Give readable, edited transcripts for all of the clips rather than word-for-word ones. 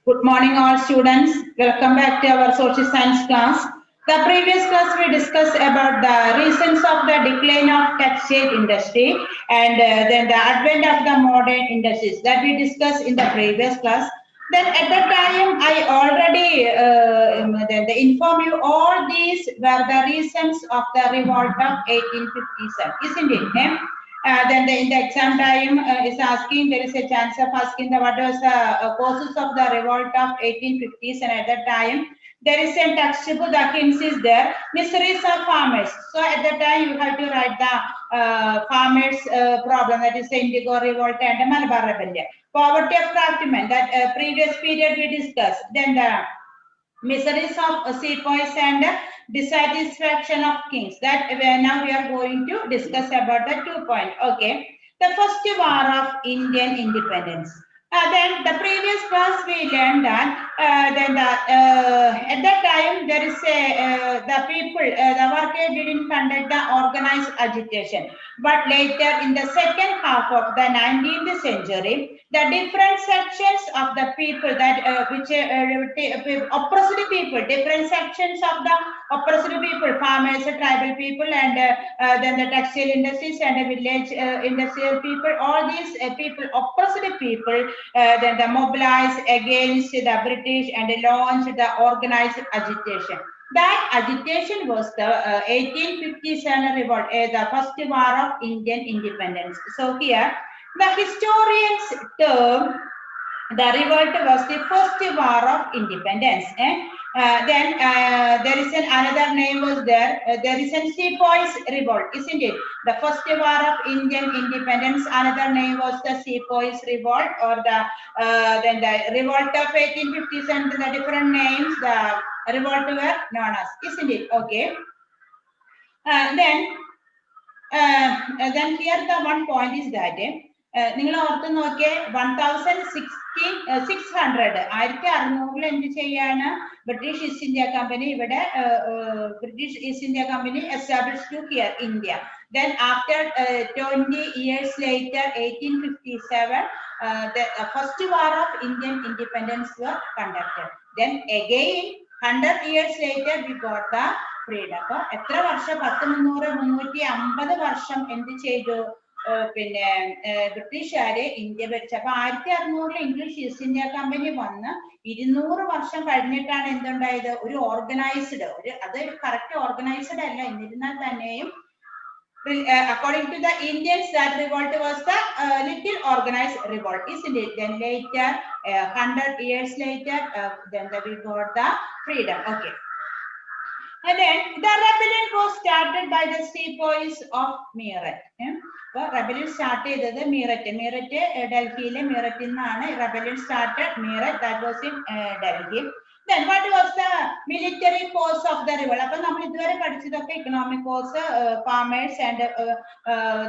Good morning, all students. Welcome back to our social science class. The previous class we discussed about the reasons of the decline of textile industry and then the advent of the modern industries that we discussed in the previous class. Then at that time, I already inform you all these were the reasons of the revolt of 1857, isn't it? Then in the exam time is asking, there is a chance of asking the what was the causes of the revolt of 1850s, and at that time there is a textbook, the hints is there, miseries of farmers. So at that time you have to write the farmers problem, that is the Indigo revolt and the Malabar rebellion. Poverty of craftsmen, that previous period we discussed. Then the miseries of sepoys and dissatisfaction of kings, that now we are going to discuss about the 2 point. Okay, the first war of Indian independence. Then the previous class we learned that at that time there is a the people, the workers didn't conduct the organized agitation, but later in the second half of the 19th century, the different sections of the people that oppressed people, different sections of the oppressed people, farmers, tribal people, and then the textile industries and the village industrial people, all these people, oppressed people, then the mobilized against the British and launched the organized agitation. That agitation was the 1857 revolt, the first war of Indian independence. So here, the historians term the revolt was the first war of independence. Then there is another name was there. There is a Sepoys revolt, isn't it? The first war of Indian independence. Another name was the Sepoys revolt, or the then the revolt of 1850s, and the different names the revolt were known as, isn't it? Okay. Then here the one point is that നിങ്ങൾ ഓർത്ത് നോക്കിയേ 1600 1600 എന്ത് ചെയ്യാണ് British East India Company ഇവിടെ British East India Company establish to here India. Then after 20 years later, 1857, the first war of Indian independence were conducted. Then again 100 years later we got the freedom. അപ്പൊ എത്ര വർഷം 350 വർഷം എന്ത് ചെയ്തു പിന്നെ ബ്രിട്ടീഷുകാര് India ഭരിച്ചു. അപ്പൊ 1600 ഇംഗ്ലീഷ് ഈസ്റ്റ് ഇന്ത്യ കമ്പനി വന്ന് 200 വർഷം കഴിഞ്ഞിട്ടാണ് എന്തുണ്ടായത്, ഒരു ഓർഗനൈസ്ഡ്, അത് കറക്റ്റ് ഓർഗനൈസ്ഡ് അല്ല, എന്നിരുന്നാൽ തന്നെയും according to the Indians that revolt was the little organized revolt, isn't it? Then later 100 years later then we got the freedom. Okay. And then the rebellion was started by the sepoys of Meerut. അപ്പോൾ rebellion start ചെയ്തത് മീററ്റ് ഡൽഹിയിലെ മീററ്റിൽ നിന്നാണ് rebellion started. Meerut, that was in Delhi. Then what was the military cause of the revolt? അപ്പോൾ നമ്മൾ ഇതുവരെ പഠിച്ചതൊക്കെ economic cause, farmers and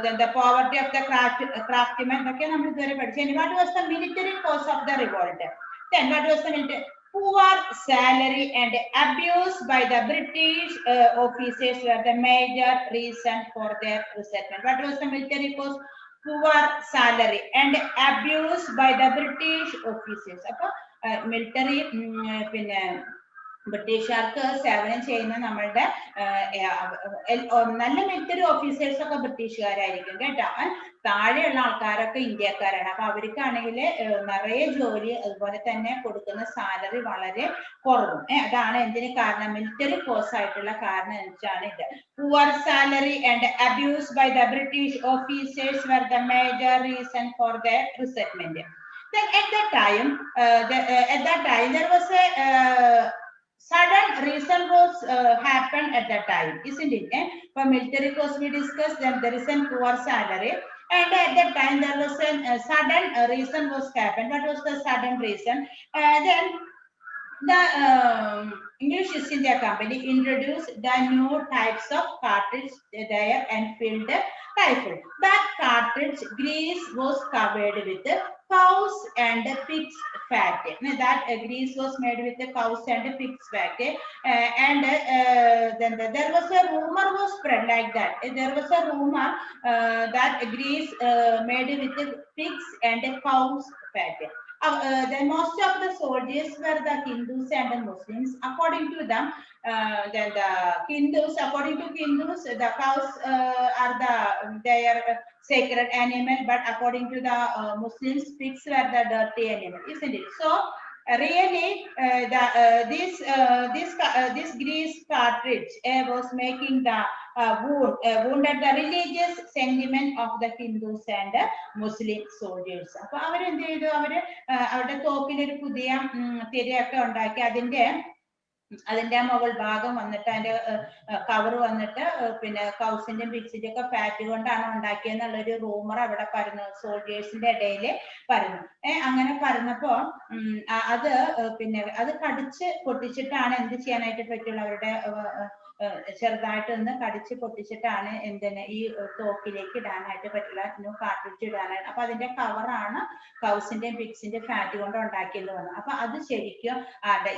then the poverty of the craftsmen, ഒക്കെ നമ്മൾ ഇതുവരെ പഠിച്ചു. What was the military cause of the revolt? Then what was the military? Poor salary and abuse by the British officers were the major reason for their resentment. What was the military cause? Poor salary and abuse by the British officers. അപ്പോൾ military പിന്നെ ബ്രിട്ടീഷുകാർക്ക് സേവനം ചെയ്യുന്ന നമ്മളുടെ നല്ല military officers ഒക്കെ ബ്രിട്ടീഷുകാരായിരിക്കും കേട്ടോ. താഴെയുള്ള ആൾക്കാരൊക്കെ ഇന്ത്യക്കാരാണ്. അപ്പൊ അവർക്കാണെങ്കിൽ നിറയെ ജോലി, അതുപോലെ തന്നെ കൊടുക്കുന്ന സാലറി വളരെ കുറവും. അതാണ് എന്തിന് കാരണം, മിലിറ്ററി കോഴ്സ് ആയിട്ടുള്ള കാരണം വെച്ചാണ് ഇത്. Poor salary and abuse by the British officers were the major reason for their resentment. Then at that time there was a sudden reason was happened at that time, isn't it? For military cause we discussed, then there is a poor salary, and at that time there was a sudden reason was happened. What was the sudden reason? Then the English East India Company introduced the new types of cartridge, their Enfield rifle. That cartridge grease was covered with cows and pig's fat. That grease was made with the cows and pig's fat. And then there was a rumor was spread like that. There was a rumor that grease made with the pigs and cows fat. then most of the soldiers were the Hindus and the Muslims. According to them, then the Hindus, according to Hindus, the cows are their sacred animal, but according to the Muslims, pigs were the dirty animal, isn't it? So really, this grease cartridge was making the wounded the religious sentiment of the Hindus and Muslim soldiers. അപ്പൊ അവരെന്ത് ചെയ്തു? അവരുടെ തോക്കിലൊരു പുതിയ തിരയൊക്കെ ഉണ്ടാക്കി അതിന്റെ മുകൾ ഭാഗം വന്നിട്ട് അതിന്റെ കവർ വന്നിട്ട് പിന്നെ കൗസിന്റെ പിഗ്സിന്റെ ഒക്കെ ഫാറ്റ് കൊണ്ടാണ് ഉണ്ടാക്കിയെന്നുള്ളൊരു റൂമർ അവിടെ പരന്നു, സോൾജേഴ്സിന്റെ ഇടയിൽ പരന്നു. അങ്ങനെ പരന്നപ്പോ അത് അത് കടിച്ച് പൊട്ടിച്ചിട്ടാണ് എന്ത് ചെയ്യാനായിട്ട് പറ്റുള്ളൂ, അവരുടെ ചെറുതായിട്ടൊന്ന് കടിച്ച് പൊട്ടിച്ചിട്ടാണ് ഈ തോക്കിലേക്ക് ഇടാനായിട്ട് പറ്റില്ല, ന്യൂ കാർട്രിഡ്ജ് ഇടാനായിട്ട്. അപ്പൊ അതിന്റെ കവറാണ് കൗസിന്റെയും പിഗ്സിന്റെ ഫാറ്റ് കൊണ്ട് ഉണ്ടാക്കിയത് വന്നു. അപ്പൊ അത് ശരിക്കും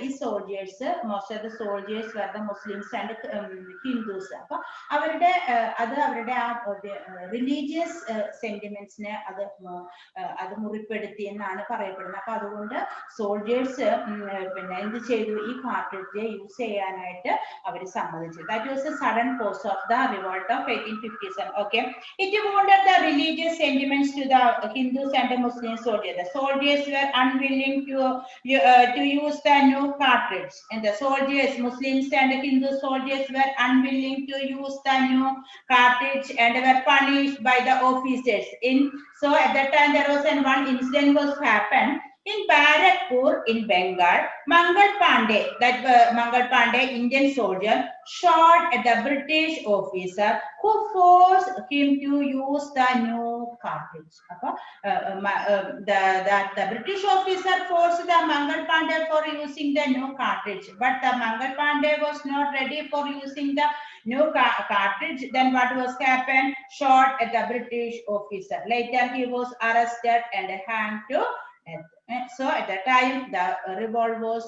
ഈ soldiers, most of the soldiers were the Muslims and Hindus. അപ്പൊ അവരുടെ ആ റിലീജിയസ് സെന്റിമെന്റ്സിനെ അത് മുറിപ്പെടുത്തി എന്നാണ് പറയപ്പെടുന്നത്. അപ്പൊ അതുകൊണ്ട് സോൾജേഴ്സ് എന്ത് ചെയ്തു, ഈ കാർട്രിഡ്ജ് യൂസ് ചെയ്യാനായിട്ട് അവർ സമ്മതിച്ചു. That was the sudden cause of the revolt of 1857. Okay, it wounded the religious sentiments to the Hindus and the Muslim soldiers. The soldiers were unwilling to use the new cartridge, and the soldiers, Muslims and Hindu soldiers, were unwilling to use the new cartridge and were punished by the officers. So at that time there was one incident was happened in Barakpur in Bengal. Mangal Pandey, Indian soldier, shot at the British officer who forced him to use the new cartridge. The British officer forced the Mangal Pandey for using the new cartridge, but the Mangal Pandey was not ready for using the new cartridge. Then what was happened? Shot at the British officer. Later he was arrested and hanged to death. So at that time the revolt was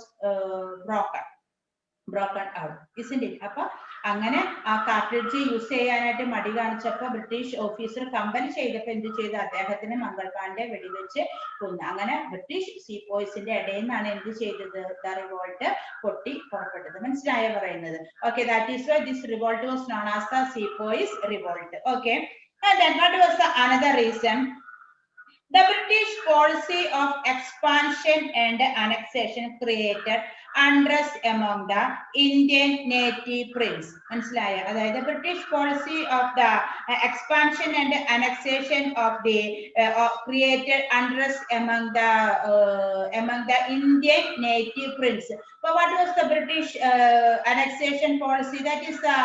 broken out, isn't it? അപ്പൊ അങ്ങനെ ആ cartridge use ചെയ്യാനായിട്ട് മടി കാണിച്ചപ്പോ British officer company ചെയ്തപ്പോ എന്ത് ചെയ്തു, അദ്ദേഹത്തിന് മംഗൾ പാണ്ഡെ വെടിവെച്ച് കൊന്നു. അങ്ങനെ ബ്രിട്ടീഷ് സീപോയ്സിന്റെ ഇടയിൽ നിന്നാണ് എന്ത് ചെയ്തത്, ദ റിവോൾട്ട് പൊട്ടി പുറപ്പെട്ടത്. മനസ്സിലായോ പറയുന്നത്? Okay, that is why this revolt was known as the sepoys revolt. Okay, and then what was the another reason? The British policy of expansion and annexation created unrest among the Indian native prince. മനസ്സിലായോ? അതായത് British policy of the expansion and annexation of the created unrest among the Indian native prince. But what was the British annexation policy? That is the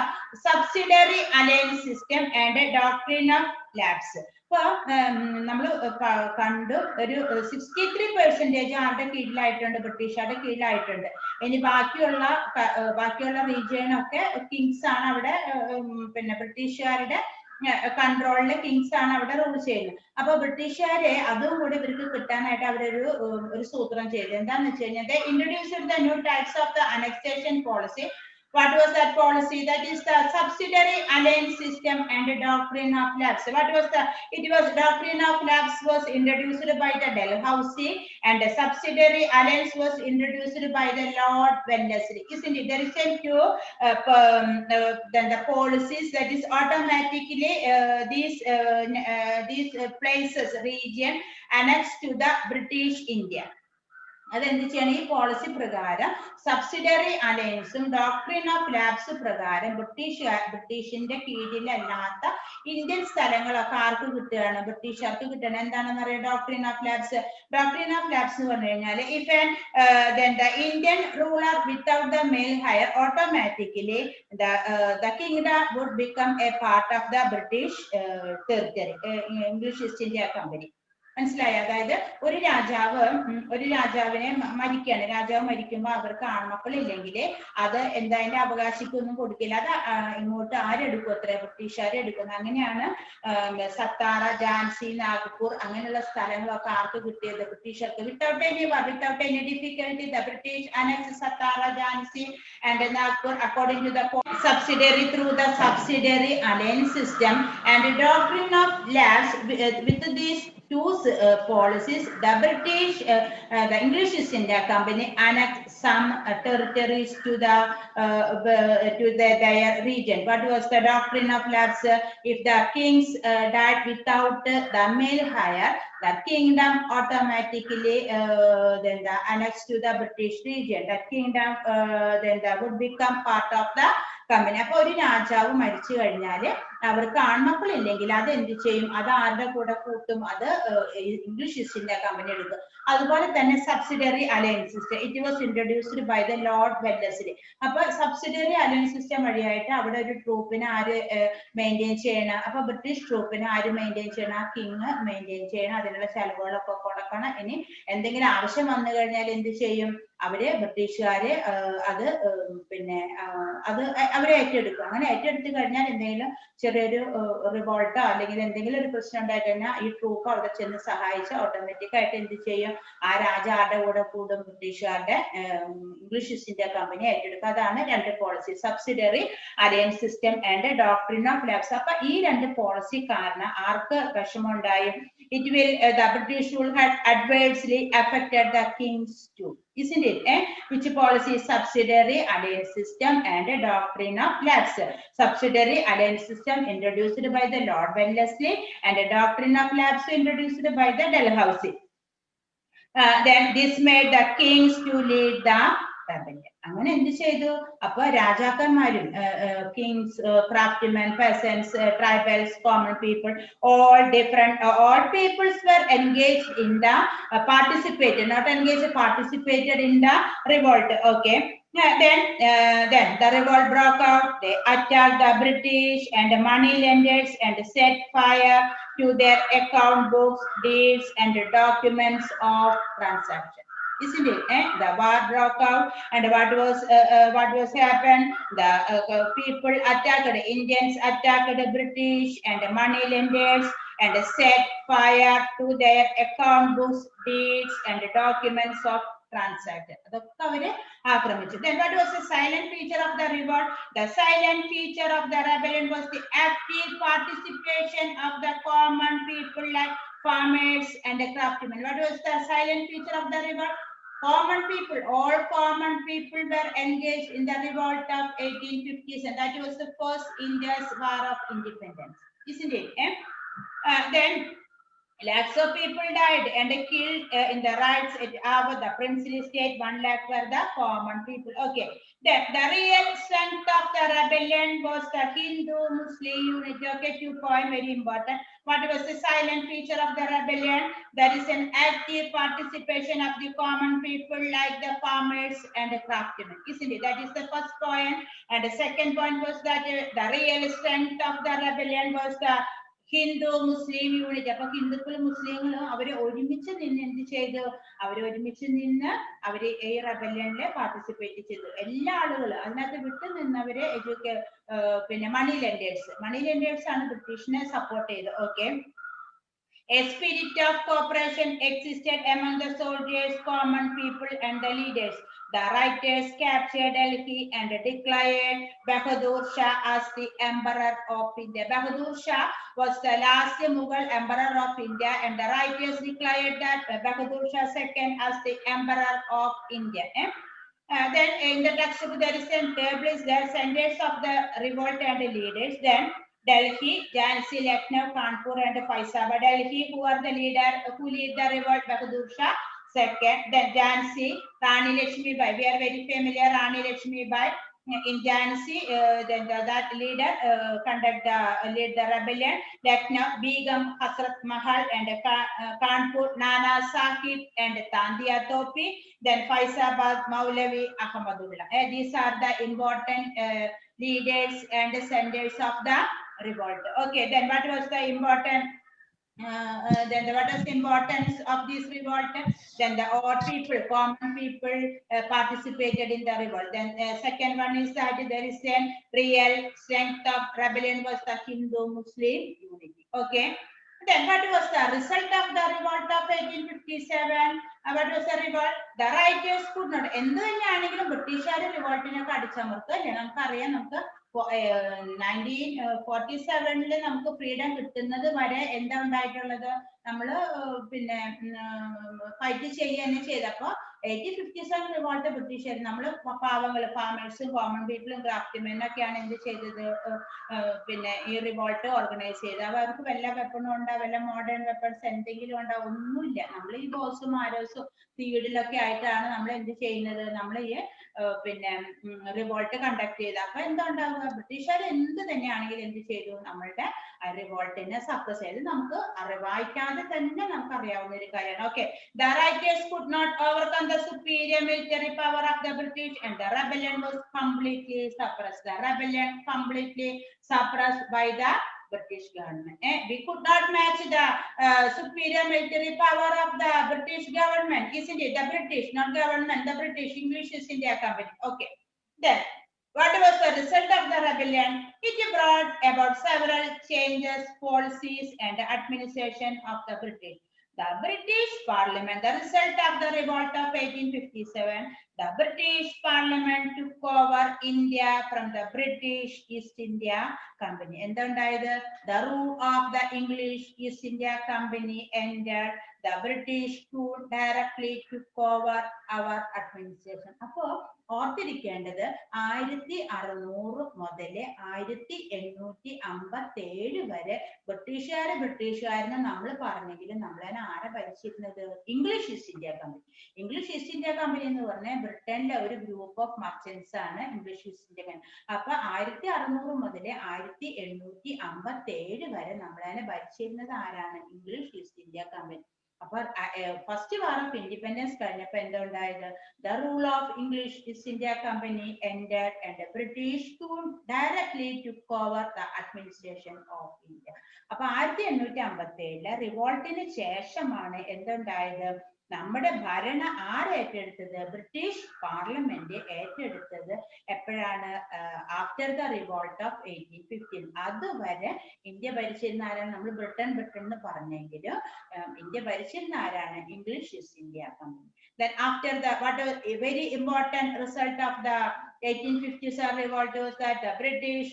subsidiary alliance system and doctrine of lapse. ഇപ്പൊ നമ്മൾ കണ്ടു ഒരു 63% ആരുടെ കീഴിലായിട്ടുണ്ട്, ബ്രിട്ടീഷുകാരുടെ കീഴിലായിട്ടുണ്ട്. ഇനി ബാക്കിയുള്ള region ഒക്കെ Kings ആണ് അവിടെ, ബ്രിട്ടീഷുകാരുടെ കൺട്രോളിലെ കിങ്സ് ആണ് അവിടെ റൂൾ ചെയ്യുന്നത്. അപ്പൊ ബ്രിട്ടീഷുകാരെ അതും കൂടി ഇവർക്ക് കിട്ടാനായിട്ട് അവരൊരു സൂത്രം ചെയ്തു. എന്താന്ന് വെച്ച് കഴിഞ്ഞാൽ introduced the new types of the annexation policy. What was that policy? That is the subsidiary alliance system and the doctrine of lapse. It was doctrine of lapse was introduced by the Dalhousie, and the subsidiary alliance was introduced by the Lord Wellesley. Isn't it? There is a few then the policies that is automatically these places region annexed to the British India. അതെന്ത് ചെയ്യണം, ഈ policy പ്രകാരം subsidiary അലയൻസും doctrine of labs പ്രകാരം ബ്രിട്ടീഷിന്റെ കീഴിലല്ലാത്ത Indian സ്ഥലങ്ങളൊക്കെ ആർക്ക് കിട്ടുകയാണ്, ബ്രിട്ടീഷുകാർക്ക് കിട്ടണം. എന്താണെന്ന് അറിയാം doctrine of labs? Doctrine of labs എന്ന് പറഞ്ഞു കഴിഞ്ഞാൽ if the Indian ruler without the male hire, automatically the kingdom would become a part of the British territory, English East India Company. മനസ്സിലായി? അതായത് ഒരു രാജാവിനെ മരിക്കുകയാണ്, രാജാവ് മരിക്കുമ്പോൾ അവർക്ക് ആൺമക്കൾ ഇല്ലെങ്കിൽ അത് അതിന്റെ അവകാശിക്കൊന്നും കൊടുക്കില്ല. അത് ഇങ്ങോട്ട് ആരെടുക്കും? അത്ര ബ്രിട്ടീഷുകാരെ എടുക്കുന്നത്. അങ്ങനെയാണ് സത്താറ, ഝാൻസി, നാഗ്പൂർ അങ്ങനെയുള്ള സ്ഥലങ്ങളൊക്കെ ആർക്ക് കിട്ടിയത്? ബ്രിട്ടീഷുകാർക്ക്. Without any difficulty the British annexed Satara, Jhansi and Nagpur according to the subsidiary through the subsidiary alliance system and the doctrine of lapse. With these two policies. The British, the English East India Company annexed some territories to their region. What was the doctrine of lapse? If the kings died without the male heir, the kingdom automatically then the annexed to the British region. That kingdom then that would become part of the company. അപ്പോൾ ഒരു രാജാവ് മരിച്ചു കഴിഞ്ഞാല് അവർക്ക് ആൺമക്കളില്ലെങ്കിൽ അത് എന്ത് ചെയ്യും? അത് ആരുടെ കൂടെ കൂട്ടും? അത് ഇംഗ്ലീഷ് ഈസ്റ്റ് ഇന്ത്യ കമ്പനി എടുക്കും. അതുപോലെ തന്നെ subsidiary alliance system, it was introduced by the Lord Wellesley. അപ്പൊ സബ്സിഡറി അലയൻസ് സിസ്റ്റം വഴിയായിട്ട് അവിടെ ഒരു ട്രൂപ്പിനെ ആര് മെയിൻറ്റെയിൻ ചെയ്യണം? അപ്പൊ ബ്രിട്ടീഷ് ട്രൂപ്പിനെ ആര് മെയിൻറ്റെയിൻ ചെയ്യണം? ആ കിങ് മെയിൻറ്റെയിൻ ചെയ്യണം. അതിനുള്ള ചെലവുകളൊക്കെ കൊടുക്കണം. ഇനി എന്തെങ്കിലും ആവശ്യം വന്നു കഴിഞ്ഞാൽ എന്ത് ചെയ്യും? അവര് ബ്രിട്ടീഷുകാര് അത് പിന്നെ അത് അവരെ ഏറ്റെടുക്കും. അങ്ങനെ ഏറ്റെടുത്ത് കഴിഞ്ഞാൽ എന്തെങ്കിലും ചെറിയൊരു റിവോൾട്ടോ അല്ലെങ്കിൽ എന്തെങ്കിലും ഒരു പ്രശ്നം ഉണ്ടായി കഴിഞ്ഞാൽ ഈ ട്രൂപ്പ് അവിടെ ചെന്ന് സഹായിച്ച് ഓട്ടോമാറ്റിക് ആയിട്ട് എന്ത് ചെയ്യും? ആ രാജാരുടെ കൂടെ കൂടും, ബ്രിട്ടീഷുകാരുടെ ഇംഗ്ലീഷ് ഈസ്റ്റ് ഇന്ത്യ കമ്പനി ഏറ്റെടുക്കും. അതാണ് രണ്ട് policy, subsidiary alliance system and doctrine of lapse. അപ്പൊ ഈ രണ്ട് പോളിസി കാരണം ആർക്ക് വിഷമം ഉണ്ടായി? It will the British rule had adversely affected the kings too, isn't it? Which policy? Subsidiary alliance system and a doctrine of lapse. Subsidiary alliance system introduced by the Lord Wellesley and a doctrine of lapse introduced by the Dalhousie. Then this made the kings to lead the rebellion. അങ്ങനെ എന്ത് ചെയ്തു? അപ്പൊ രാജാക്കന്മാരും kings, craftsmen, peasants, tribals, common people, all peoples were engaged in the participated in the revolt. Okay. Then the revolt broke out. They attacked the British and the money lenders and set fire to their account books, deeds, and documents of transaction. Isn't it? The war broke out, and what was happened? The people attacked, the Indians attacked the British and the money lenders and set fire to their account books, deeds, and the documents of transaction. Then what was the silent feature of the revolt? The silent feature of the rebellion was the active participation of the common people like farmers and the craftsmen. What was the silent feature of the revolt? Common people, all common people were engaged in the revolt of 1850s, and that was the first India's war of independence, isn't it? Then lakhs of people died and killed in the riots at Awadh, the princely state. 1 lakh were the common people. Okay. Then the real strength of the rebellion was the Hindu-Muslim unity. Okay, 2 point, very important. What was the silent feature of the rebellion? There is an active participation of the common people like the farmers and the craftsmen. Isn't it? That is the first point. And the second point was that the real strength of the rebellion was the Hindu Muslim unity. അപ്പൊ ഹിന്ദുക്കളും മുസ്ലിങ്ങളും അവര് ഒരുമിച്ച് നിന്ന് എന്ത് ചെയ്തു? ഒരുമിച്ച് നിന്ന് അവര് ഈ റെബല്യനില് പാർട്ടിസിപ്പേറ്റ് ചെയ്തു. എല്ലാ ആളുകളും അതിനകത്ത് വിട്ടു നിന്നവര് പിന്നെ മണി ലെൻഡേഴ്സ് ആണ് ബ്രിട്ടീഷിനെ സപ്പോർട്ട് ചെയ്തത്. Okay. A spirit of cooperation existed among the soldiers, common people, and the leaders. The writers captured Delhi and declared Bahadur Shah as the emperor of India. Bahadur Shah was the last Mughal emperor of India, and the writers declared that Bahadur Shah II as the emperor of India. Then in the textbook there is a table, there are centers of the revolt and the leaders. Then Delhi, Jhansi, Lucknow, Kanpur, and Faizabad. Delhi, who lead the revolt? Bahadur Shah II. Then Jhansi, Rani Lakshmi Bai. We are very familiar, Rani Lakshmi Bai. In Jhansi, then that leader lead the rebellion. Lucknow, Begum Hasrat Mahal, and Kanpur, Nana Sahib and Tandia Topi. Then Faizabad, Maulavi Ahmadullah. These are the important leaders and the centers of the revolt. Okay, then what was the important? What is the importance of this revolt? Then the all people, common people participated in the revolt. Then second one is that there is a real strength of rebellion was the Hindu-Muslim unity. Okay. Then what was the result of the revolt of 1857? What was the revolt? The writers could not. എന്ത് തന്നെയാണെങ്കിലും ബ്രിട്ടീഷുകാർ റിവോൾട്ടിനൊക്കെ അടിച്ചമർത്തുക അല്ലേ? നമുക്കറിയാം, നമുക്ക് 1947 നമുക്ക് freedom കിട്ടുന്നത് വരെ എന്താ ഉണ്ടായിട്ടുള്ളത്? നമ്മള് പിന്നെ ഫൈറ്റ് ചെയ്യുക തന്നെ ചെയ്തപ്പോ 1857 റിവോൾട്ട് ബ്രിട്ടീഷുകാർ, നമ്മള് പാവങ്ങള് ഫാമേഴ്സും കോമൺ പീപ്പിളും ക്രാഫ്റ്റ്മെനും ഒക്കെയാണ് എന്ത് ചെയ്തത്? പിന്നെ ഈ റിവോൾട്ട് ഓർഗനൈസ് ചെയ്ത്. അവർക്ക് വല്ല വെപ്പണും ഉണ്ടാ, വല്ല മോഡേൺ വെപ്പൺസ് എന്തെങ്കിലും ഉണ്ടാ, ഒന്നുമില്ല. നമ്മൾ ഈ ബോസും ആരോസും ഫീൽഡിലൊക്കെ ആയിട്ടാണ് നമ്മൾ എന്ത് ചെയ്യുന്നത്? നമ്മൾ ഈ പിന്നെ റിവോൾട്ട് കണ്ടക്ട് ചെയ്ത്. അപ്പൊ എന്താ ഉണ്ടാവുക? ബ്രിട്ടീഷുകാർ എന്ത് തന്നെയാണെങ്കിലും എന്ത് ചെയ്തു? നമ്മളുടെ റിവോൾട്ടിനെ സക്സസ് ചെയ്ത്. നമുക്ക് വായിക്കാതെ തന്നെ നമുക്ക് അറിയാവുന്ന ഒരു കാര്യമാണ്. Okay, the writers could not overcome the superior military power of the British and the rebellion was completely suppressed. The rebellion completely suppressed by the British government. We could not match the superior military power of the British government, isn't it? The British, not government, the British, English East India Company. Okay, then what was the result of the rebellion? It brought about several changes, policies and administration of the British. The British Parliament, the result of the revolt of 1857, the British Parliament took over India from the British East India Company. എന്തുണ്ടായത്? The rule of the English East India Company ended. The British could directly took over our administration. അപ്പോ ഓർത്തിരിക്കേണ്ടത് 1600 മുതൽ 1857 വരെ ബ്രിട്ടീഷുകാരെന്ന് നമ്മൾ പറഞ്ഞെങ്കിലും നമ്മളെ ആരെ ഭരിച്ചിരുന്നത്? English east India company. English east India company എന്ന് പറഞ്ഞാൽ ബ്രിട്ടനിലെ ഒരു ഗ്രൂപ്പ് ഓഫ് മർച്ചന്റ്സ് ആണ് ഇംഗ്ലീഷ് ഈസ്റ്റ് ഇന്ത്യ കമ്പനി. അപ്പൊ 1600 മുതൽ 1857 വരെ നമ്മളെ ഭരിച്ചിരുന്നത് ആരാണ്? English east India company. അപ്പൊ ഫസ്റ്റ് വാർ ഓഫ് ഇൻഡിപെൻഡൻസ് കഴിഞ്ഞപ്പോ എന്താ ഉണ്ടായത്? The rule of English East India Company ended and the British could directly took over the administration of India. അപ്പൊ 1857 റിവോൾട്ടിന് ശേഷമാണ് എന്തുണ്ടായത്? നമ്മുടെ ഭരണം ആരേറ്റെടുത്തത്? ബ്രിട്ടീഷ് പാർലമെന്റ് ഏറ്റെടുത്തത് എപ്പോഴാണ്? After the revolt of 1815. അതുവരെ ഇന്ത്യ ഭരിച്ചിരുന്ന ആരാണ്? നമ്മൾ ബ്രിട്ടൻ എന്ന് പറഞ്ഞെങ്കിലും ഇന്ത്യ ഭരിച്ചിരുന്ന ആരാണ്? English east India company. Then after the a very important result of the 1857 revolt was that the British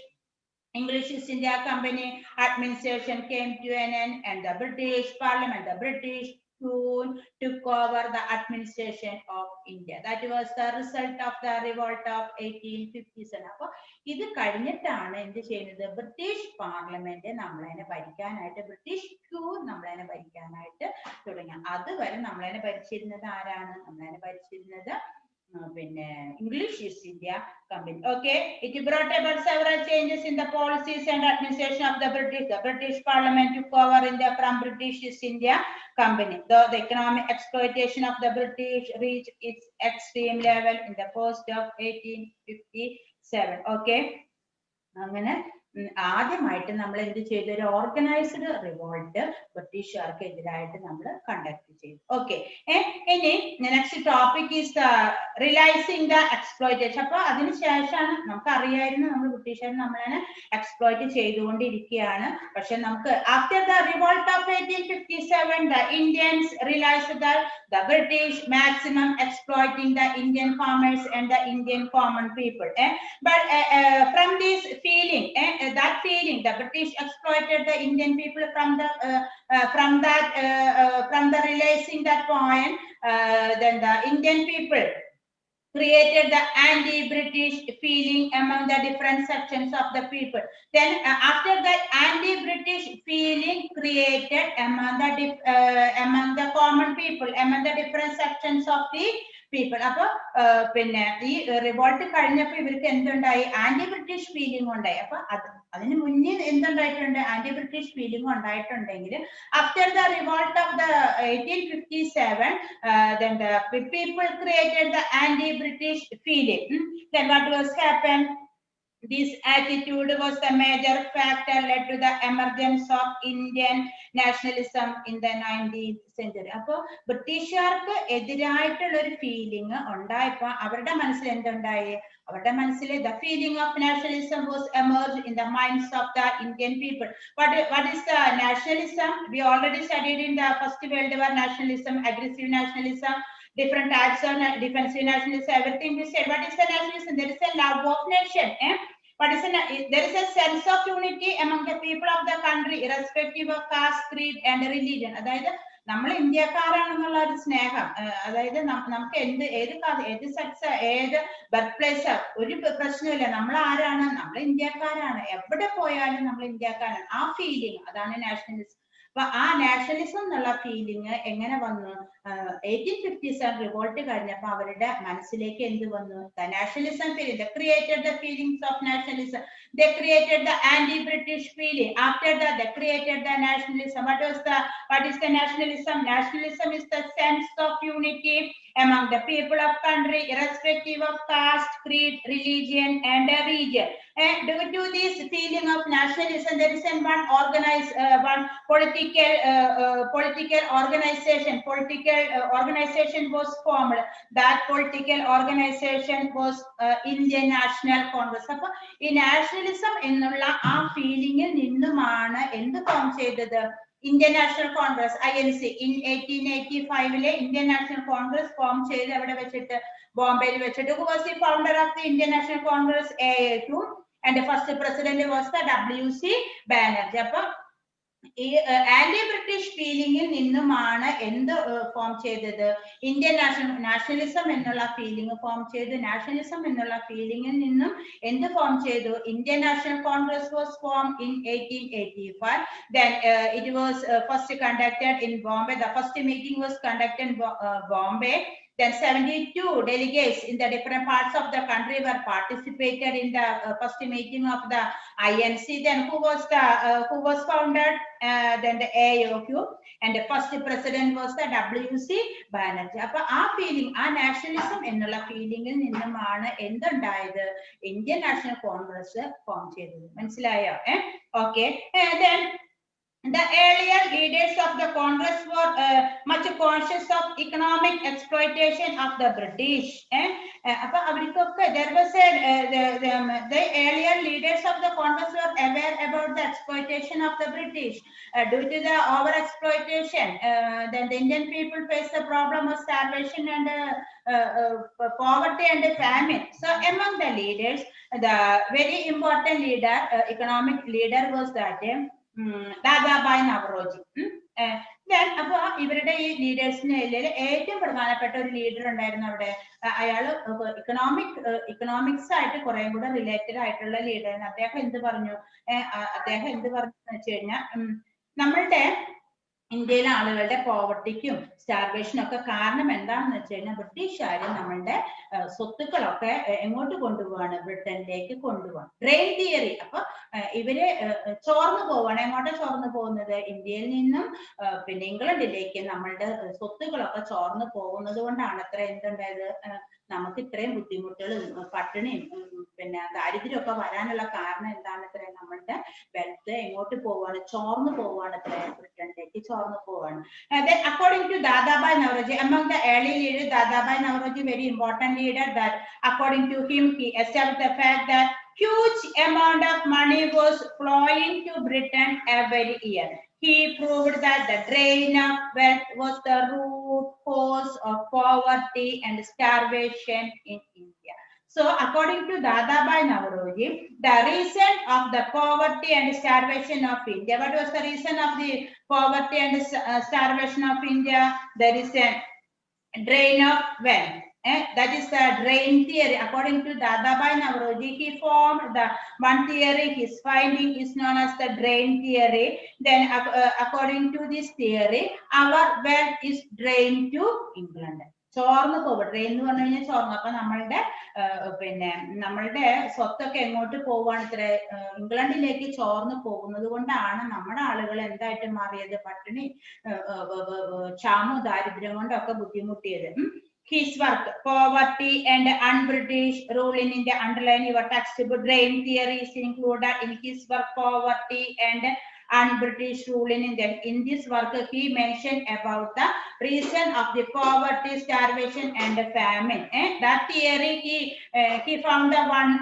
English East India Company administration came to an end and the British Parliament, the British soon took over the administration of India. That was the result of the revolt of 1857. അപ്പൊ ഇത് കഴിഞ്ഞിട്ടാണ് എന്ത് ചെയ്യുന്നത്? British parliament നമ്മളതിനെ ഭരിക്കാനായിട്ട്, British നമ്മളതിനെ ഭരിക്കാനായിട്ട് തുടങ്ങി. അതുവരെ നമ്മളതിനെ ഭരിച്ചിരുന്നത് ആരാണ്? നമ്മളതിനെ ഭരിച്ചിരുന്നത് പിന്നെ English east India company. Okay, it brought about several changes in the policies and administration of the British. The British Parliament took over India from British East India Company. Though the economic exploitation of the British reached its extreme level in the post of 1857. Okay, അങ്ങനെ ആദ്യമായിട്ട് നമ്മൾ എന്ത് ചെയ്തു? ഒരു organised revolt ബ്രിട്ടീഷുകാർക്ക് എതിരായിട്ട് നമ്മൾ conduct ചെയ്തു. ഓക്കെ, ഇനി next topic is realising the exploitation. അപ്പൊ അതിനുശേഷമാണ് നമുക്ക് അറിയായിരുന്നു നമ്മൾ ബ്രിട്ടീഷുകാർ നമ്മളെ എക്സ്പ്ലോയിറ്റ് ചെയ്തുകൊണ്ടിരിക്കുകയാണ്. പക്ഷെ നമുക്ക് after the revolt of 1857 the Indians realised that the British maximum exploiting the Indian farmers and the Indian common people. But from this feeling, that feeling, the British exploited the Indian people from the realizing that point. Then the Indian people created the anti-British feeling among the different sections of the people. Then after that anti-British feeling created among the common people, among the different sections of the people. അപ്പൊ പിന്നെ ഈ revolt കഴിഞ്ഞപ്പോ ഇവർക്ക് എന്തുണ്ടായി? Anti British feeling ഉണ്ടായി. അപ്പൊ അതിന് മുന്നേ എന്തുണ്ടായിട്ടുണ്ട്? ആന്റി ബ്രിട്ടീഷ് ഫീലിംഗ് ഉണ്ടായിട്ടുണ്ടെങ്കിൽ after the revolt of the 1857 then the people created the anti-British feeling. Then what was happened? This attitude was the major factor led to the emergence of Indian nationalism in the 19th century. അപ്പോൾ ബ്രിട്ടീഷുകാർക്ക് എതിരായിട്ടുള്ള ഒരു feeling ഉണ്ടായപ്പോ അവരുടെ മനസ്സിൽ എന്തുണ്ടായി? അവരുടെ മനസ്സിൽ the feeling of nationalism was emerged in the minds of the Indian people. What is the nationalism? We already studied in the First World War nationalism, aggressive nationalism, different types of defensive nationalism, everything we said. What is the nationalism? There is a love of nation. There is a sense of unity among the people of the country, irrespective of caste, creed, and religion. അതായത് നമ്മൾ ഇന്ത്യക്കാരാണെന്നുള്ള ഒരു സ്നേഹം, അതായത് നമുക്ക് ഏത് sex, ഏത് birth place, ഒരു പ്രശ്നമില്ല. നമ്മൾ ആരാണ്? നമ്മൾ ഇന്ത്യക്കാരാണ്. എവിടെ പോയാലും നമ്മൾ ഇന്ത്യക്കാരാണ്. ആ ഫീലിംഗ്, അതാണ് നാഷണലിസം. അപ്പൊ ആ നാഷണലിസം എന്നുള്ള ഫീലിംഗ് എങ്ങനെ വന്നു? 1857 റിവോൾട്ട് കഴിഞ്ഞപ്പോ അവരുടെ മനസ്സിലേക്ക് എന്ത് വന്നു? The nationalism feeling. They created the feelings of nationalism. They created the anti-British feeling. After that, they created the nationalism. What is the nationalism? Nationalism is the sense of unity among the people of country, irrespective of caste, creed, religion, and region. And due to this feeling of nationalism, there is one political organization was formed. That political organization was Indian National Congress. അപ്പൊ ഈ nationalism എന്നുള്ള ആ ഫീലിംഗിൽ നിന്നുമാണ് എന്ത് form ചെയ്തത്? Indian National Congress, INC. In 1885 Indian National Congress form ചെയ്ത് എവിടെ വെച്ചിട്ട്? ബോംബെയിൽ വെച്ചിട്ട്. Who was the founder of the Indian National Congress? AIQ. And the first president was the W.C. Banerjee. അപ്പൊ ഈ ആന്റി ബ്രിട്ടീഷ് ഫീലിംഗിൽ നിന്നുമാണ് എന്ത് ഫോം ചെയ്തത്? ഇന്ത്യൻ നാഷണലിസം എന്നുള്ള ഫീലിംഗ് ഫോം ചെയ്തു. നാഷണലിസം എന്നുള്ള ഫീലിംഗിൽ നിന്നും എന്ത് ഫോം ചെയ്തു? Indian national Congress was form in 1885. Then it was first conducted in Bombay. The first meeting was conducted in Bombay. Then 72 delegates in the different parts of the country were participated in the first meeting of the INC. Then who was founded? Then the AIQ, and the first president was the W.C. Banerjee. അപ്പൊ ആ feeling, ആ nationalism എന്നുള്ള ഫീലിംഗിൽ നിന്നുമാണ് എന്തുണ്ടായത്? Indian national Congress form ചെയ്തത്. മനസ്സിലായോ? Okay. Then the earlier leaders of the Congress were much conscious of economic exploitation of the British. There was the earlier leaders of the Congress were aware about the exploitation of the British. Due to the over exploitation, then the Indian people faced the problem of starvation and poverty and famine. So among the leaders, the very important leader, economic leader, was that Dadabhai Naoroji. അപ്പൊ ഇവരുടെ ഈ ലീഡേഴ്സിന് ഏറ്റവും പ്രധാനപ്പെട്ട ഒരു leader ഉണ്ടായിരുന്നു അവിടെ. അയാള് economics ആയിട്ട് കുറെ കൂടെ റിലേറ്റഡ് ആയിട്ടുള്ള ലീഡറാണ്. അദ്ദേഹം എന്ത് പറഞ്ഞു എന്ന് വെച്ച് കഴിഞ്ഞാൽ, നമ്മളുടെ ഇന്ത്യയിലെ ആളുകളുടെ പോവർട്ടിക്കും സ്റ്റാർവേഷനും ഒക്കെ കാരണം എന്താണെന്ന് വെച്ച് കഴിഞ്ഞാൽ, ബ്രിട്ടീഷുകാർ നമ്മളുടെ സ്വത്തുക്കളൊക്കെ എങ്ങോട്ട് കൊണ്ടുപോവാണ്? ബ്രിട്ടനിലേക്ക് കൊണ്ടുപോവാണ്. Drain theory. അപ്പൊ ഇവര് ചോർന്നു പോവാണ്. എങ്ങോട്ടാ ചോർന്നു പോകുന്നത്? ഇന്ത്യയിൽ നിന്നും പിന്നെ ഇംഗ്ലണ്ടിലേക്ക് നമ്മളുടെ സ്വത്തുക്കളൊക്കെ ചോർന്നു പോകുന്നത് കൊണ്ടാണ് അത്ര എന്തുണ്ടായത്? നമുക്ക് ഇത്രയും ബുദ്ധിമുട്ടുകളും പട്ടിണിയും പിന്നെ ദാരിദ്ര്യം ഒക്കെ വരാനുള്ള കാരണം എന്താണ്? ഇത്രയും നമ്മളുടെ വെൽത്ത് എങ്ങോട്ട് പോവാണ്? ചോർന്നു പോവാണ്. ഇത്രയും ബ്രിട്ടനിലേക്ക് ചോർന്നു പോവാണ്. According to Dadabhai Naoroji, among the early leaders, Dadabhai Naoroji, very important leader, that according to him, he established the fact that huge amount of money was flowing to Britain every year. He proved that the drain of wealth was the root cause of poverty and starvation in India. So according to Dadabhai Naoroji, the reason of the poverty and starvation of India, what was the reason of the poverty and starvation of India? There is a drain of wealth. That is the drain theory. According to Dadabhai Naoroji, he formed the one theory. His finding is known as the drain theory. Then according to this theory, our wealth is drained to England. ചോർന്ന് പോകും. Drain എന്ന് പറഞ്ഞു കഴിഞ്ഞാൽ ചോർന്ന്. അപ്പൊ നമ്മളുടെ സ്വത്തൊക്കെ എങ്ങോട്ട് പോവാണ്? ഇത്ര ഇംഗ്ലണ്ടിലേക്ക് ചോർന്ന് പോകുന്നത് കൊണ്ടാണ് നമ്മുടെ ആളുകൾ എന്തായിട്ട് മാറിയത്? പട്ടിണി, ക്ഷാമവും ദാരിദ്ര്യം കൊണ്ടൊക്കെ ബുദ്ധിമുട്ടിയത്. his work, Poverty and Un-British Rule in India. Underline your textbook. Drain theory is included in his work, Poverty and Un-British Rule in India. In this work, he mentioned about the reason of the poverty, starvation, and famine. And that theory, he found the one.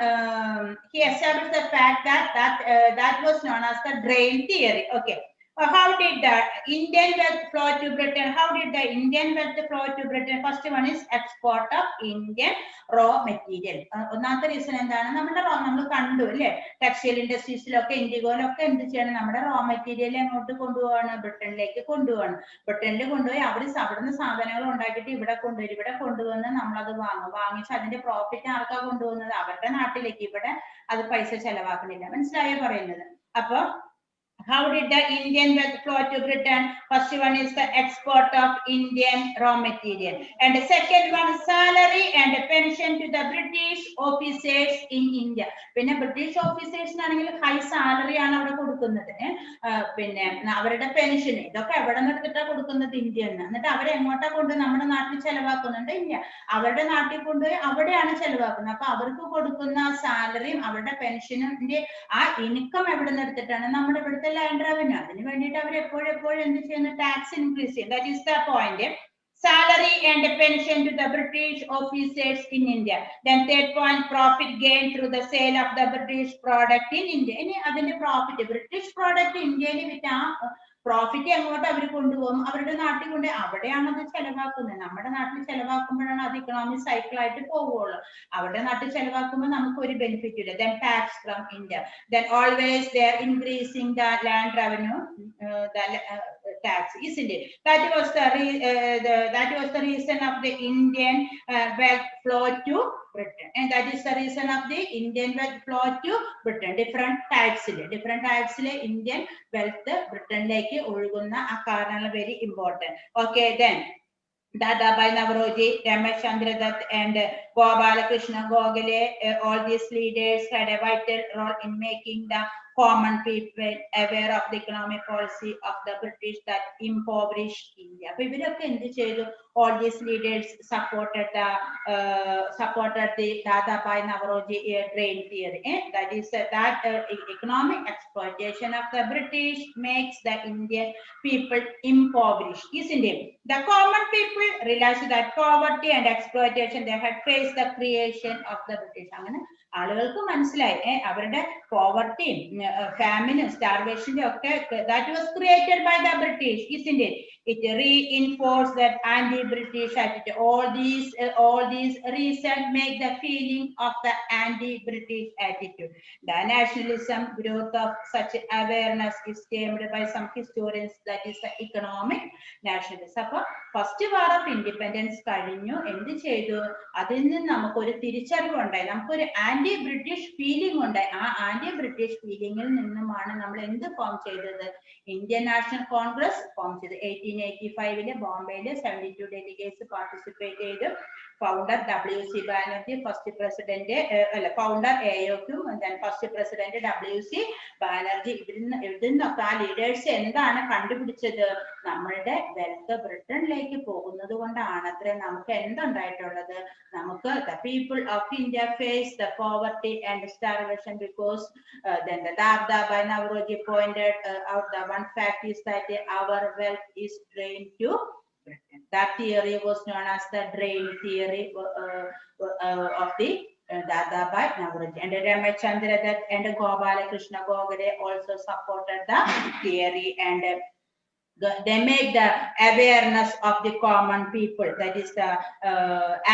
He established the fact that was known as the drain theory. Okay. How did the Indian wealth flow to Britain? How did the Indian wealth flow to Britain? First one is export of Indian raw material. ഒന്നാമത്തെ reason എന്താണ്? നമ്മുടെ നമ്മൾ കണ്ടു അല്ലേ, textile ഇൻഡസ്ട്രീസിലൊക്കെ ഇൻഡിഗോയിലൊക്കെ എന്ത് ചെയ്യണം, നമ്മുടെ raw material എങ്ങോട്ട് കൊണ്ടുപോവാണ്, ബ്രിട്ടനിലേക്ക് കൊണ്ടുപോവാണ്. ബ്രിട്ടനിൽ കൊണ്ടുപോയി അവിടുന്ന് സാധനങ്ങൾ ഉണ്ടാക്കിയിട്ട് ഇവിടെ കൊണ്ടുവന്ന് നമ്മളത് വാങ്ങിച്ച് അതിന്റെ പ്രോഫിറ്റ് ആർക്കാ കൊണ്ടുപോകുന്നത്? അവരുടെ നാട്ടിലേക്ക്. ഇവിടെ അത് പൈസ ചെലവാക്കണില്ല. മനസ്സിലായോ പറയുന്നത്? അപ്പൊ how did the Indian wealth flow to Britain? First one is the export of Indian raw material. And the second one, salary and pension to the British officers in India. പിന്നെ ബ്രിട്ടീഷ് ഓഫീസേഴ്സിനാണെങ്കിൽ ഹൈ സാലറി ആണ് അവിടെ കൊടുക്കുന്നത്. പിന്നെ അവരുടെ pension ഇതൊക്കെ എവിടെ നിന്ന് എടുത്തിട്ടാണ് കൊടുക്കുന്നത്? ഇന്ത്യയിൽ നിന്ന്. എന്നിട്ട് അവരെ എങ്ങോട്ടാ കൊണ്ട് നമ്മുടെ നാട്ടിൽ ചെലവാക്കുന്നുണ്ട്? ഇല്ല, അവരുടെ നാട്ടിൽ കൊണ്ടുപോയി അവിടെയാണ് ചെലവാക്കുന്നത്. അപ്പൊ അവർക്ക് കൊടുക്കുന്ന സാലറിയും അവരുടെ പെൻഷനിന്റെ ആ ഇൻകം എവിടെ നിന്ന് എടുത്തിട്ടാണ്? നമ്മുടെ ഇവിടുത്തെ ലാൻഡ് റവന്യൂ. അതിന് വേണ്ടിയിട്ട് അവർ എപ്പോഴും എന്ത് ചെയ്യുന്നു? ടാക്സ് ഇൻക്രീസ് ചെയ്യും. That is the point. Salary and pension to the British officers in India. Then third point, profit gained through the sale of the British product in India. ഇനി അതിന്റെ profit, British product ഇന്ത്യയിൽ വിറ്റ് ആ profit എങ്ങോട്ട് അവർ കൊണ്ടുപോകും? അവരുടെ നാട്ടിൽ കൊണ്ട് അവിടെയാണ് അത് ചെലവാക്കുന്നത്. നമ്മുടെ നാട്ടിൽ ചെലവാക്കുമ്പോഴാണ് അത് ഇക്കണോമിക് സൈക്കിൾ ആയിട്ട് പോവുള്ളൂ. അവരുടെ നാട്ടിൽ ചെലവാക്കുമ്പോൾ നമുക്ക് ഒരു ബെനിഫിറ്റ് ഇല്ല. Then tax from India. Then always they are increasing the land revenue, tax, isn't it? That was the reason of the Indian wealth flow to Britain, and that is the reason of the Indian wealth flow to Britain. Different types Indian wealth Britain-ലേക്ക് ഒഴുകുന്ന ആ കാരണങ്ങൾ very important. Okay, then Dadabhai Naoroji, Ramesh Chandra Dutt, and Gopalakrishna Gokhale, all these leaders had a vital role in making the common people aware of the economic policy of the British that impoverished India. So, all these leaders supported the Dadabhai Naoroji drain theory. That is that economic exploitation of the British makes the Indian people impoverished, isn't it? The common people realized that poverty and exploitation they had faced the creation of the British. ആളുകൾക്ക് മനസ്സിലായി അവരുടെ പോവർട്ടിയും ഫാമിനും സ്റ്റാർവേഷനും ഒക്കെ that was created by the British, isn't it? It reinforced that anti-British attitude. All these reasons make the feeling of the anti-British attitude. The nationalism growth of such awareness is termed by some historians that is the economic nationalism. അപ്പൊ first war of independence കഴിഞ്ഞു, എന്ത് ചെയ്തു? അതിൽ നിന്ന് നമുക്കൊരു തിരിച്ചറിവുണ്ടായി, നമുക്കൊരു anti British feeling ഉണ്ടായി. ആ ആന്റി ബ്രിട്ടീഷ് ഫീലിംഗിൽ നിന്നുമാണ് നമ്മൾ എന്ത് ഫോം ചെയ്തത്? ഇന്ത്യൻ നാഷണൽ കോൺഗ്രസ് ഫോം ചെയ്ത്. 1885 ബോംബെയില് 72 ഡെലിഗേറ്റ്സ് പാർട്ടിസിപ്പേറ്റ് ചെയ്തു. Founder WC Banerjee, first president founder AOക്കും ഫസ്റ്റ് പ്രസിഡന്റ് WC ബാനർജി. ഇതിന്നൊക്കെ ആ ലീഡേഴ്സ് എന്താണ് കണ്ടുപിടിച്ചത്? നമ്മളുടെ വെൽത്ത് ബ്രിട്ടനിലേക്ക് പോകുന്നത് കൊണ്ടാണ് അത്ര നമുക്ക് എന്തുണ്ടായിട്ടുള്ളത്? നമുക്ക് the people of India face the poverty and starvation because then the Dadabhai Naoroji pointed out the one fact is that our wealth is drained to Britain. That theory was known as the drain theory of the Dadabhai Naoroji. And Ramesh Chandra Dutt and Gopalakrishna Gokhale also supported the theory, and they make the awareness of the common people, that is the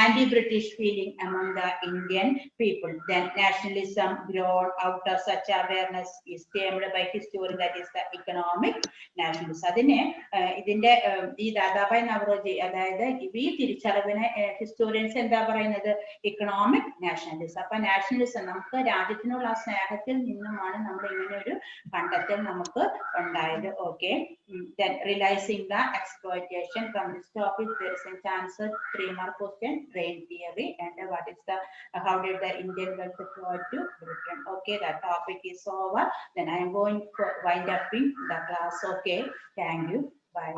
anti-British feeling among the Indian people. Then nationalism grown out of such awareness is termed by historians that is the economic nationalism. അതിനെ ഇതിന്റെ ഈ ദാദാഭായ് നവറോജി, അതായത് ഈ തിരിച്ചറിവിനെ historians എന്താ പറയുന്നത്? Economic nationalism. അപ്പൊ nationalism നമുക്ക് രാജ്യത്തിനുള്ള ആ സ്നേഹത്തിൽ നിന്നുമാണ് നമ്മൾ ഇങ്ങനെ ഒരു കണ്ടെത്തൽ നമുക്ക് ഉണ്ടായത്. Okay, then realizing the exploitation. From this topic there is a chance 3-mark question, drain theory, and what is the how did the Indian wealth flow to Britain. Okay, that topic is over. Then I am going to wind up in the class. Okay, thank you, bye.